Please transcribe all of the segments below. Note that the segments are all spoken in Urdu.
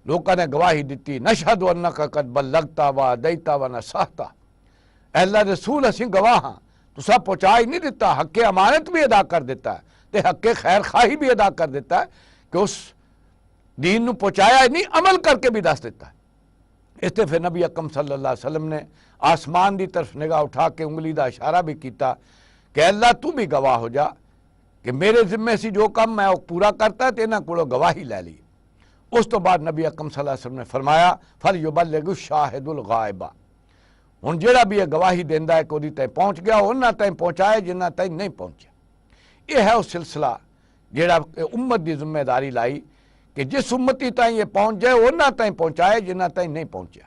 لوگوں نے گواہی دیتی نشہد انک قد بلغتا و ادیتا و نصحتا، اے اللہ رسول اسی گواہ ہاں تو سب پہنچا ہی نہیں دیتا، حق امانت بھی ادا کر دیتا ہے تے حق خیر خواہی بھی ادا کر دیتا ہے کہ اس دین نو پہنچایا ہی نہیں، عمل کر کے بھی دس دیتا ہے۔ اس تے پھر نبی اکرم صلی اللہ علیہ وسلم نے آسمان دی طرف نگاہ اٹھا کے انگلی دا اشارہ بھی کیتا کہ اللہ تو بھی گواہ ہو جا کہ میرے ذمے سی جو کم میں وہ پورا کرتا ہے تے انہاں کولوں گواہی لے لی۔ اس تو بعد نبی اکرم صلی اللہ علیہ وسلم نے فرمایا فَلْيُبَلِّغِ الشَّاهِدُ الْغَائِبَ، ہن جیڑا بھی یہ گواہی دیندا ہے کہ وہ تائیں پہنچ گیا انہاں تائیں پہنچائے جنہاں تائیں نہیں پہنچیا۔ یہ ہے وہ سلسلہ جیڑا امت دی ذمہ داری لائی کہ جس امتی تائیں یہ پہنچ جائے انہاں تائیں پہنچائے جنہاں تائیں نہیں پہنچیا۔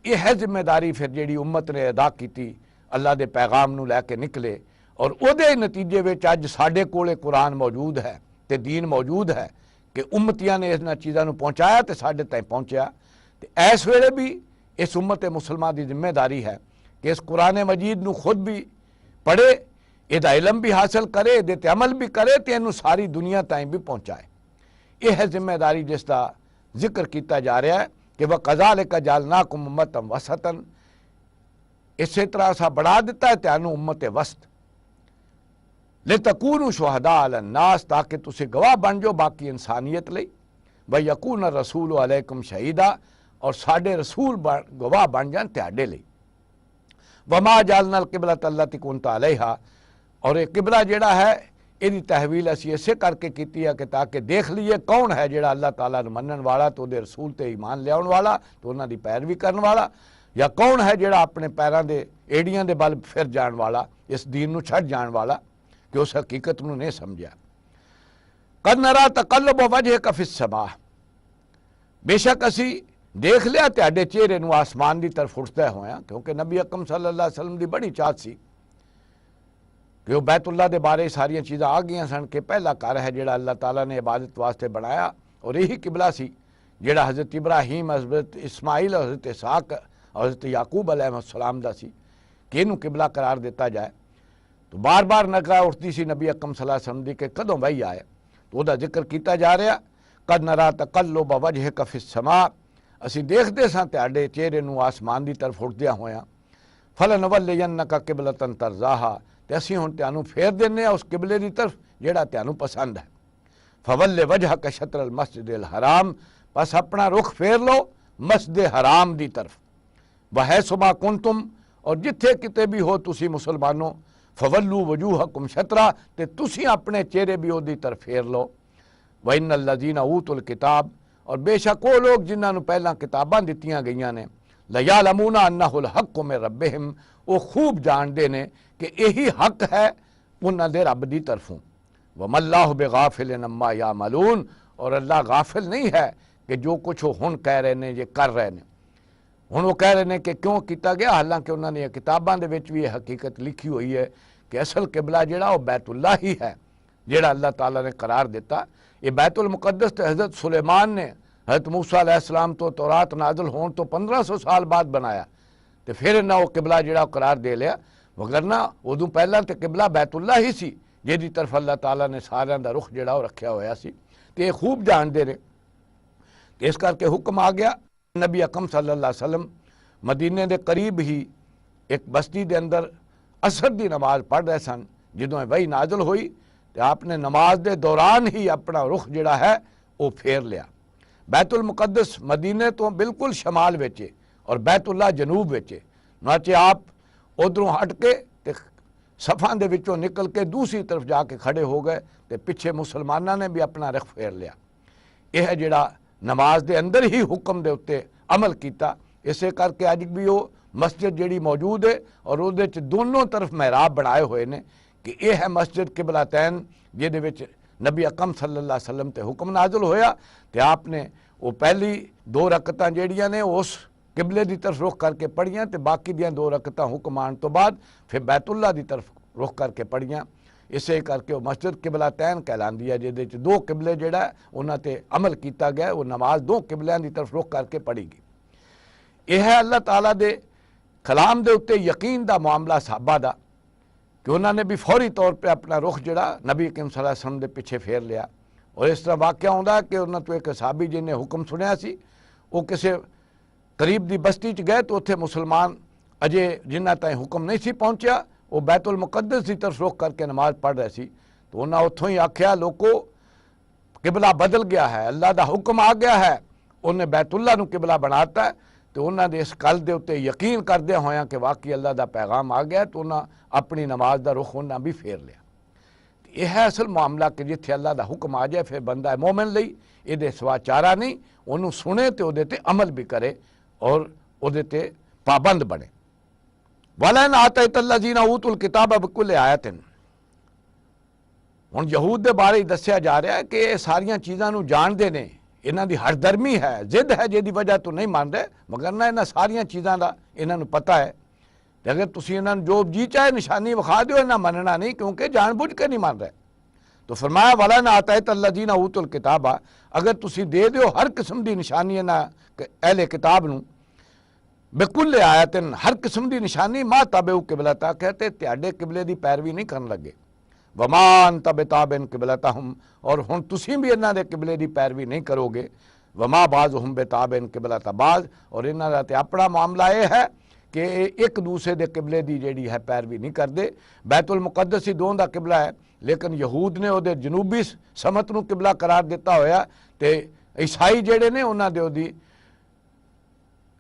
یہ ہے ذمہ داری پھر جیڑی امت نے ادا کیتی، اللہ دے پیغام نو لے کے نکلے، اور او دے نتیجے وچ اج ساڈے کولے قرآن موجود ہے تے دین موجود ہے کہ امتیاں نے اس چیزاں نو پہنچایا تے ساڈے تائیں پہنچیا۔ تے اس ویلے بھی اس امت مسلمان دی ذمہ داری ہے کہ اس قرآن مجید نو خود بھی پڑھے، یہ علم بھی حاصل کرے، یہ تے عمل بھی کرے تے اینو ساری دنیا تائیں بھی پہنچائے۔ یہ ہے ذمہ داری جس کا ذکر کیتا جا رہا ہے کہ وَكَذَلِكَ جَعَلْنَاكُمْ أُمَّةً وَسَطًا، اسی طرح سا بڑھا دیتا ہے تینوں امت وسط، لِتَكُونُوا شُهَدَاءَ عَلَى النَّاسِ، تاکہ تسی گواہ بن جو باقی انسانیت لئی، وَيَكُونَ الرَّسُولُ عَلَيْكُمْ شَهِيدًا، اور ساڈے رسول گواہ بن جان تہاڈے لئی۔ وَمَا جَعَلْنَا الْقِبْلَةَ الَّتِي كُنْتَ عَلَيْهَا، اور یہ قبلہ جیڑا ہے یہ تحویل اسی اسے کر کے کیتی ہے کہ تاکہ دیکھ لیے کون ہے جیڑا اللہ تعالیٰ نے منن والا تو دے رسول تے ایمان لیاؤن والا تو انہاں دی پیروی کرن والا، یا کون ہے جیڑا اپنے پیراں دے ایڑیاں دے بل پھر جان والا، اس دین نو چھڈ جان والا کہ اس حقیقت نو نہیں سمجھا۔ قد نرا تقلب وجهك فی السماء، بے شک اسی دیکھ لیا تہاڈے چہرے نو آسمان دی طرف اٹھتے ہویا، کیونکہ نبی اکرم صلی اللہ علیہ وسلم دی بڑی چاہت سی کہ وہ بیت اللہ دے بارے ساری چیزاں آ گئیاں سن کہ پہلا گھر ہے جڑا اللہ تعالیٰ نے عبادت واسطے بنایا، اور یہی قبلہ سی جڑا حضرت ابراہیم، حضرت اسماعیل، حضرت اسحاق، حضرت یعقوب علیہ السلام دا سی کہ انہوں قبلہ قرار دیتا جائے۔ تو بار بار نگاہ اٹھتی سی نبی اکرم صلی اللہ علیہ وسلم دی کہ کدوں وحی آئے، تو وہ دا ذکر کیتا جا رہا قد نرا تقلب وجهك فی السماء، اسی دیکھتے ساں تہاڈے چہرے نو آسمان دی طرف اٹھدیا ہویا، فلنولینک قبلۃ ترضاھا، تے اسی ہن تانوں پھیر دینے اس قبلے دی طرف جیڑا تانوں پسند ہے۔ فول وجہک شطر المسجد الحرام، پس اپنا رخ پھیر لو مسجد حرام دی طرف، وحیث ما کنتم، اور جتھے کتے بھی ہو تسی مسلمانوں، فولوا وجوہکم شطرا، تے تسی اپنے چہرے بھی او دی طرف پھیر لو۔ وَإِنَّ الَّذِينَ أُوتُوا الْكِتَابَ، اور بے شک وہ لوگ جنہاں نو پہلاں کتاباں دتیاں گئیاں نے، لَيَعْلَمُونَ أَنَّهُ الْحَقُّ مِن رَبِّهِمْ، وہ خوب جانتے نے کہ یہی حق ہے انہاں دے رب دی طرفوں۔ وَمَا اللَّهُ بِغَافِلٍ عَمَّا يَعْمَلُونَ، اور اللہ غافل نہیں ہے کہ جو کچھ وہ ہن کہہ رہے ہیں یہ کر رہے ہیں۔ ہن وہ کہہ رہے ہیں کہ کیوں کیتا گیا، حالانکہ انہوں نے یہ کتاباں دے وچ بھی یہ حقیقت لکھی ہوئی ہے کہ اصل قبلہ جڑا وہ بیت اللہ ہی ہے جڑا اللہ تعالیٰ نے قرار دیتا۔ یہ بیت المقدس تے حضرت سلیمان نے حضرت موسیٰ علیہ السلام تو تورات نازل ہون تو 1500 سال بعد بنایا، تے پھر انہاں وہ قبلہ جڑا قرار دے لیا، وگرنہ ادوں پہلا تے قبلہ بیت اللہ ہی سی جہدی طرف اللہ تعالیٰ نے سارے دا رخ جڑا وہ رکھیا ہویا سی، تے یہ خوب جانتے رہے۔ اس کر کے حکم آ گیا، نبی اکرم صلی اللہ علیہ وسلم مدینے دے قریب ہی ایک بستی دے اندر عصر دی نماز پڑھ رہے سن، جدوں وحی نازل ہوئی تے آپ نے نماز دے دوران ہی اپنا رخ جڑا ہے وہ پھیر لیا۔ بیت المقدس مدینے تو بالکل شمال وچے اور بیت اللہ جنوب وچے، ناچے آپ ادھروں ہٹ کے تے صفاں دے وچوں نکل کے دوسری طرف جا کے کھڑے ہو گئے تے پیچھے مسلمانوں نے بھی اپنا رخ پھیر لیا۔ یہ ہے جڑا نماز دے اندر ہی حکم دے اتے عمل کیتا۔ اسے کر کے اج بھی وہ مسجد جڑی موجود ہے اور وہ دونوں طرف محراب بنائے ہوئے نے کہ یہ ہے مسجد قبلتین، جہدے وچ نبی اکرم صلی اللہ علیہ وسلم تے حکم نازل ہویا تے آپ نے وہ پہلی 2 رکعتاں جڑیاں نے اس قبلے دی طرف رخ کر کے پڑھیاں تے باقی دیاں 2 رکعتاں حکم آن تو بعد پھر بیت اللہ دی طرف رخ کر کے پڑھیاں۔ اسے کر کے وہ مسجد قبلتین کہلاندی ہے، جہدے وچ 2 قبلے جڑا ہے انہاں تے عمل کیتا گیا، وہ نماز 2 قبلیاں دی طرف رخ کر کے پڑھی گئی۔ یہ ہے اللہ تعالیٰ دے کلام دے اتے یقین دا معاملہ صحابہ دا کہ انہوں نے بھی فوری طور پہ اپنا رخ جڑا نبی کریم صلی اللہ علیہ وسلم دے پیچھے پھیر لیا، اور اس طرح واقعہ ہوندا کہ انہاں تو ایک صحابی جن نے حکم سنیا سی وہ کسے قریب دی بستی چ گئے تو اتھے مسلمان اجے جنہ تائیں حکم نہیں سی پہنچیا وہ بیت المقدس کی طرف رخ کر کے نماز پڑھ رہے سی تو انہاں اتھوں ہی آکھیا لوکو قبلہ بدل گیا ہے، اللہ دا حکم آ گیا ہے، انہیں بیت اللہ نو قبلہ بناتا ہے۔ تو انہاں دے اس گل دے اوتے یقین کردے ہویاں کہ واقعی اللہ دا پیغام آ گیا تو انہاں اپنی نماز دا رخ انہاں بھی پھیر لیا۔ یہ ہے اصل معاملہ کہ جتھے اللہ دا حکم آ جائے پھر بندہ مومن لئی یہ دے سوا چارہ نہیں، انہوں سنے تے او دے تے عمل بھی کرے اور او دے تے پابند بنے۔ وَلَئِنْ آتَيْتَ الَّذِينَ أُوتُوا الْكِتَابَ بِكُلِّ آیَةٍ، ہن یہود دے بارے دسیا جا رہا ہے کہ یہ ساریاں چیزاں نو جان دے نے، انہاں دی ہر درمی ہے، ضد ہے جے دی وجہ تو نہیں مان رہے، مگر نہ انہاں ساریاں چیزاں دا انہاں نو پتہ ہے کہ اگر تسی انہاں جو جی چاہے نشانی وکھا دیو انہاں مننا نہیں کیونکہ جان بوجھ کے نہیں مان رہے۔ تو فرمایا وَلَئِنْ آتَيْتَ الَّذِينَ أُوتُوا الْكِتَابَ، اگر تسی دے دیو ہر قسم دی نشانی انہاں اہل کتاب نو بِكُلِّ آیَةٍ، ہر قسم دی نشانی ما تَبِعُوا قِبْلَتَ، کہتے تہاڈے قبلے دی پیروی نہیں کرن لگے، وَمَا أَنْتَ بِتَابِعٍ قِبْلَتَهُمْ، اور ہن تسی بھی انہاں دے قبلے دی پیروی نہیں کرو گے، وَمَا بَعْضُهُمْ بِتَابِعٍ قِبْلَتَ بَعْضٍ، اور انہاں دا تے اپنا معاملہ یہ ہے کہ ایک دوسرے دے قبلے دی جیڑی ہے پیروی نہیں کردے۔ بیت المقدس ہی دون دا قبلہ ہے لیکن یہود نے او دے جنوبی سمت نو قبلہ قرار دیتا ہویا تے عیسائی جیڑے نے انہاں دے او دی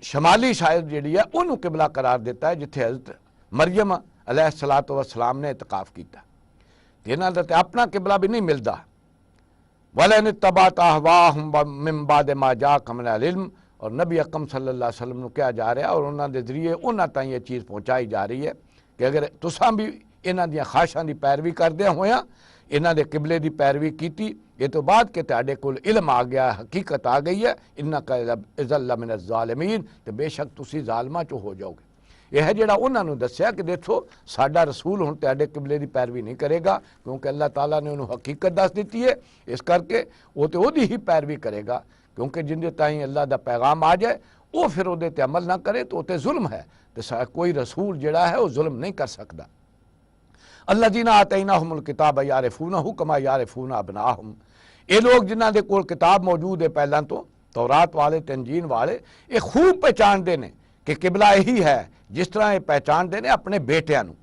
شمالی شاید جیڑی ہے انہوں قبلہ قرار دیتا ہے جتھے حضرت مریم علیہ السلام نے اعتکاف کیتا، کہ انہاں دا تے اپنا قبلہ بھی نہیں ملدا۔ وَلَئِنِ اتَّبَعْتَ أَهْوَاءَهُمْ مِن بَعْدِ مَا جَاءَكَ مِنَ الْعِلْمِ، اور نبی اکرم صلی اللہ علیہ وسلم نو کہا جا رہا ہے اور انہاں دے ذریعے انہاں تائیں یہ چیز پہنچائی جا رہی ہے کہ اگر تساں بھی انہاں دیاں خواہشاں دی پیروی کردے ہویاں، انہاں دے قبلے دی پیروی کیتی، یہ تو بعد کہ تہاڈے کول علم آ گیا، حقیقت آ گئی ہے، اِنَّکَ اِذًا لَمِنَ الظَّالِمِینَ، تو بے شک تسی ظالماں چوں ہو جاؤ گے۔ یہ ہے جڑا انہاں نو دسیا کہ دیکھو ساڈا رسول ہن تہاڈے قبلے دی پیروی نہیں کرے گا کیونکہ اللہ تعالیٰ نے انہوں حقیقت دس دیتی ہے، اس کر کے وہ تو او دی ہی پیروی کرے گا، کیونکہ جن دے تائیں اللہ دا پیغام آ جائے وہ پھر او دے تے عمل نہ کرے تو تے ظلم ہے، تو کوئی رسول جڑا ہے وہ ظلم نہیں کر سکتا۔ الذین آتیناہم الکتاب یعرفونہ کما یعرفون ابناءہم، یہ لوگ جنہاں دے کول کتاب موجود ہے پہلاں تو، تورات والے تے انجیل والے، یہ خوب پہچان دے نے کہ قبلہ یہی ہے جس طرح یہ پہچان دے نے اپنے بیٹیاں نو۔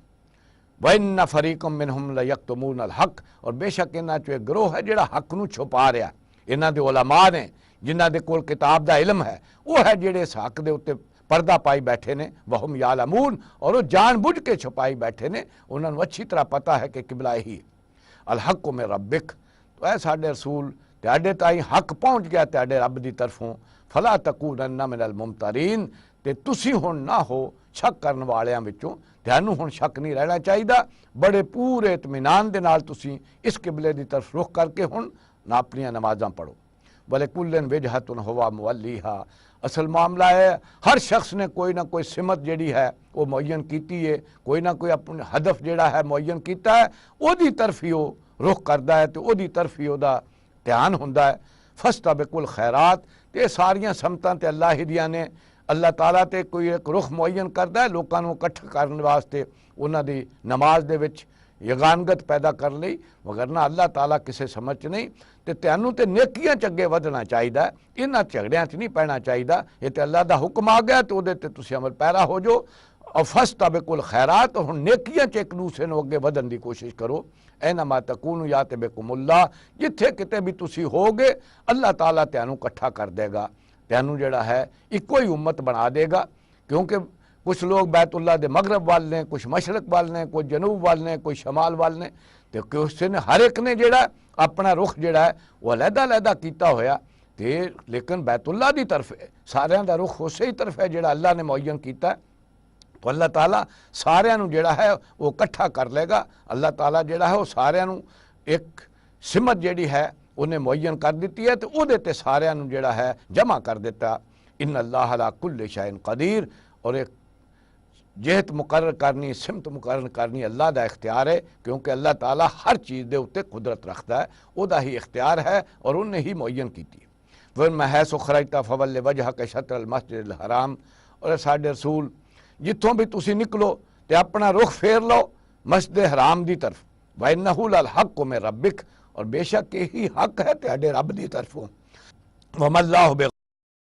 وَإِنَّ فَرِيقًا مِّنْهُمْ لَيَكْتُمُونَ الْحَقَّ، اور بے شک انہاں چوں ایک گروہ ہے جڑا حق نو چھپا رہا، انہاں دے علماء نے جنہاں دے کول کتاب دا علم ہے، وہ ہے جڑے اس حق دے اُتے پردہ پائی بیٹھے نے، وَهُمْ يَعْلَمُونَ، اور وہ جان بوجھ کے چھپائی بیٹھے نے، انہاں نو اچھی طرح پتہ ہے کہ قبلہ یہی ہے۔ الحق من ربک، تو اے ساڈے رسول تہاڈے تائیں حق پہنچ گیا تہاڈے رب دی طرفوں، فلا تکونن من الممترین، تے تسی ہن نہ ہو شک کرن والیاں وچوں، تہانوں ہن شک نہیں رہنا چاہیے، بڑے پورے اطمینان دے نال تسی اس قبلے دی طرف رخ کر کے ہن نہ اپنیاں نمازاں پڑھو۔ وَلِكُلٍّ وِجْهَةٌ هُوَ مُوَلِّيهَا، اصل معاملہ ہے ہر شخص نے کوئی نہ کوئی سمت جیڑی ہے وہ معین کیتی ہے، کوئی نہ کوئی اپنے ہدف جیڑا ہے معین کیتا ہے، او دی طرف ہی وہ رخ کردا ہے تو او دی طرف ہی او دا دھیان ہوندا ہے۔ فَاسْتَبِقُوا الْخَيْرَاتِ، تے ساریاں سمتاں تے اللہ ہی دیاں نے، اللہ تعالیٰ تے کوئی ایک رخ معین کردا ہے لوکاں نوں اکٹھا کرن واسطے انہاں دی نماز دے وچ یگانگت پیدا کر لئی، وگرنہ اللہ تعالیٰ کسے سمجھ نہیں، تے تینوں تے نیکیاں چگے ودنا چاہیے، انہاں جھگڑیاں چ نہیں پینا چاہیے، یہ تے اللہ دا حکم آ گیا تو دے تے تسی عمل پیرا ہو جو، اور فاستبقوا الخیرات، اور نیکیاں چ ایک دوسرے نوں اگے ودن دی کوشش کرو۔ اینما تکونوا یات بکم اللہ، جتھے کتے بھی تسی ہوگے اللہ تعالیٰ تینوں کٹھا کر دے گا، تینوں جڑا ہے ایک کوئی امت بنا دے گا، کیونکہ کچھ لوگ بیت اللہ دے مغرب وال نے، کچھ مشرق وال نے، کوئی جنوب وال نے، کوئی شمال وال نے، تو کسی نے ہر ایک نے جڑا اپنا رخ جڑا ہے وہ علیحدہ علیحدہ کیتا ہویا، تے لیکن بیت اللہ دی طرف ساریاں دا رخ اسی ہی طرف ہے جڑا اللہ نے معین کیتا ہے، تو اللہ تعالیٰ ساریاں نوں جڑا ہے وہ کٹھا کر لے گا، اللہ تعالیٰ جڑا ہے وہ ساریاں نوں ایک سمت جڑی ہے انہیں معین کر دیتی ہے تو وہ دیتے ساریاں نوں جڑا ہے جمع کر دیتا۔ ان اللہ علی کل شیء قدیر، اور ایک جہت مقرر کرنی، سمت مقرر کرنی اللہ دا اختیار ہے، کیونکہ اللہ تعالیٰ ہر چیز دے اتے قدرت رکھتا ہے، او دا ہی اختیار ہے اور انہیں ہی معین کیتی ہے۔ وَإِنَّ حَيْثُ خَرَجْتَ فَوَلِّ وَجْهَكَ شَطْرَ الْمَسْجِدِ الْحَرَامِ، اور ساڈے رسول جتھوں بھی تسی نکلو تے اپنا رخ پھیر لو مسجد حرام دی طرف، وَإِنَّهُ لَلْحَقُّ مِن رَبِّكَ، اور بے شک یہی حق ہے تہاڈے رب دی طرفوں وَمَا اللَّهُ